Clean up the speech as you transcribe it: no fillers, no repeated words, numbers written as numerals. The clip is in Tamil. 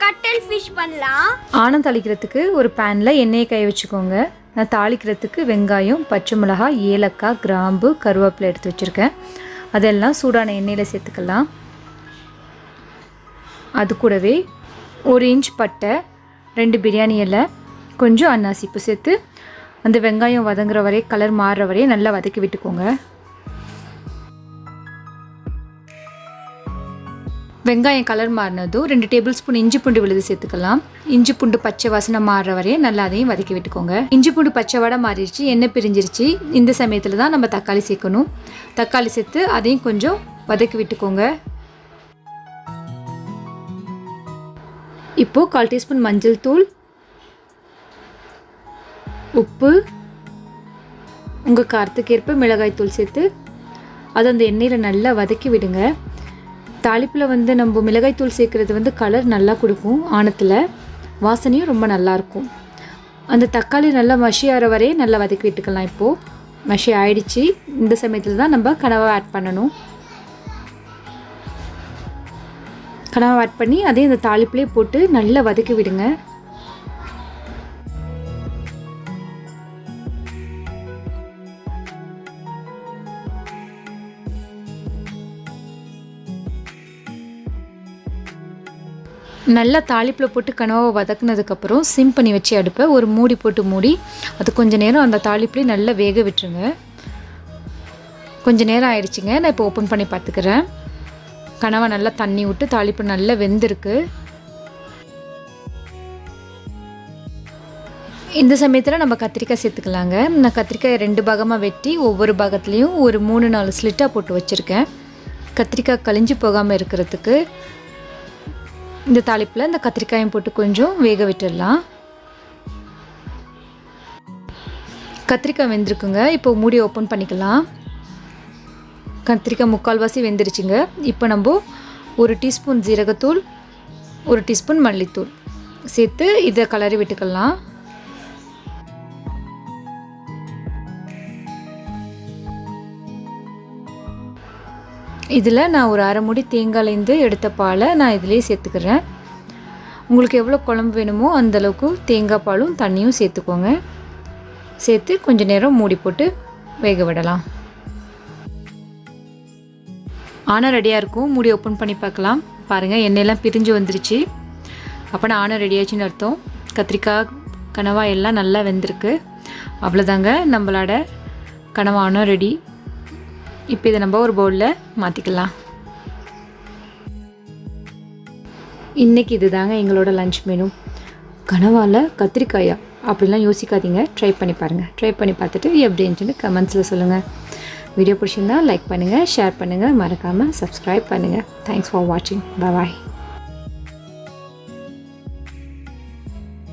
கட்டல் ஃபிஷ் பண்ணலாம். ஆனம் தாளிக்கிறதுக்கு ஒரு பேனில் எண்ணெயை காய வச்சுக்கோங்க. நான் தாளிக்கிறதுக்கு வெங்காயம், பச்சை மிளகாய், ஏலக்காய், கிராம்பு, கருவேப்பிலை எடுத்து வச்சுருக்கேன். அதெல்லாம் சூடான எண்ணெயில் சேர்த்துக்கலாம். அது கூடவே 1 இன்ச் பட்டை, 2 பிரியாணி இலை, கொஞ்சம் அன்னாசிப்பூ சேர்த்து அந்த வெங்காயம் வதங்குற வரை, கலர் மாறுற வரையே நல்லா வதக்கி விட்டுக்கோங்க. வெங்காயம் கலர் மாறினதும் 2 டேபிள் ஸ்பூன் இஞ்சி பூண்டு விழுது சேர்த்துக்கலாம். இஞ்சி பூண்டு பச்சை வாசனை மாறுற வரையே நல்லா அதையும் வதக்கி விட்டுக்கோங்க. இஞ்சி பூண்டு பச்சை வடை மாறிடுச்சு, எண்ணெய் பிரிஞ்சிருச்சு. இந்த சமயத்தில் தான் நம்ம தக்காளி சேர்க்கணும். தக்காளி சேர்த்து அதையும் கொஞ்சம் வதக்கி விட்டுக்கோங்க. இப்போது 1/4 டீஸ்பூன் மஞ்சள் தூள், உப்பு, உங்கள் காரத்துக்கு ஏற்ப மிளகாய் தூள் சேர்த்து அதை அந்த எண்ணெயில் நல்லா வதக்கி விடுங்க. தாளிப்பில் வந்து நம்ம மிளகாய் தூள் சேர்க்குறது வந்து கலர் நல்லா கொடுக்கும், ஆனத்தில் வாசனையும் ரொம்ப நல்லாயிருக்கும். அந்த தக்காளி நல்லா மஷி ஆகிற வரையே நல்லா வதக்கி விட்டுக்கலாம். இப்போது மஷி ஆயிடுச்சு. இந்த சமயத்தில் தான் நம்ம கனவா ஆட் பண்ணணும். கனவா ஆட் பண்ணி அதையும் இந்த தாளிப்புலேயே போட்டு நல்லா வதக்கி விடுங்க. நல்லா தாளிப்பில் போட்டு கனவாவை வதக்குனதுக்கப்புறம் சிம் பண்ணி வச்சு அடுப்பை ஒரு மூடி போட்டு மூடி அது கொஞ்சம் நேரம் அந்த தாளிப்புலேயே நல்லா வேக விட்டுருங்க. கொஞ்சம் நேரம் ஆயிடுச்சுங்க. நான் இப்போ ஓப்பன் பண்ணி பார்த்துக்கிறேன். கனவா நல்லா தண்ணி விட்டு தாளிப்பு நல்லா வெந்திருக்கு. இந்த சமயத்தில் நம்ம கத்திரிக்காய் சேர்த்துக்கலாங்க. நான் கத்திரிக்காய் 2 பாகமாக வெட்டி ஒவ்வொரு பாகத்துலேயும் ஒரு 3-4 ஸ்லிட்டாக போட்டு வச்சுருக்கேன். கத்திரிக்காய் கழிஞ்சு போகாமல் இருக்கிறதுக்கு இந்த தாளிப்பில் இந்த கத்திரிக்காயும் போட்டு கொஞ்சம் வேக விட்டுடலாம். கத்திரிக்காய் வெந்திருக்குங்க. இப்போ மூடி ஓப்பன் பண்ணிக்கலாம். கத்திரிக்காய் 3/4 வெந்துருச்சுங்க. இப்போ நம்ம 1 டீஸ்பூன் ஜீரகத்தூள், 1 டீஸ்பூன் மல்லித்தூள் சேர்த்து இதை கலரி விட்டுக்கலாம். இதில் நான் ஒரு அரை மூடி தேங்காயிலேருந்து எடுத்த பாலை நான் இதிலே சேர்த்துக்கிறேன். உங்களுக்கு எவ்வளோ குழம்பு வேணுமோ அந்தளவுக்கு தேங்காய் பாலும் தண்ணியும் சேர்த்துக்கோங்க. சேர்த்து கொஞ்சம் நேரம் மூடி போட்டு வேக விடலாம். ஆனம் ரெடியாக இருக்கும். மூடி ஓப்பன் பண்ணி பார்க்கலாம். பாருங்கள், எண்ணெயெல்லாம் பிரிஞ்சு வந்துருச்சு. அப்போ நான் ஆனம் ரெடியாச்சுன்னு அர்த்தம். கத்திரிக்காய் கனவா எல்லாம் நல்லா வெந்திருக்கு. அவ்வளோதாங்க, நம்மளோட கனவா ஆனம் ரெடி. இப்போ இதை நம்ம ஒரு பவுலில் மாற்றிக்கலாம். இன்றைக்கி இது தாங்க எங்களோட லன்ச் மெனு. கனவாவில் கத்திரிக்காயா அப்படிலாம் யோசிக்காதீங்க. ட்ரை பண்ணி பாருங்கள். ட்ரை பண்ணி பார்த்துட்டு எப்படி இருந்துச்சுன்னு கமெண்ட்ஸில் சொல்லுங்கள். வீடியோ பிடிச்சிருந்தால் லைக் பண்ணுங்கள், ஷேர் பண்ணுங்கள், மறக்காமல் சப்ஸ்கிரைப் பண்ணுங்கள். தேங்க்ஸ் ஃபார் வாட்சிங். பாய்.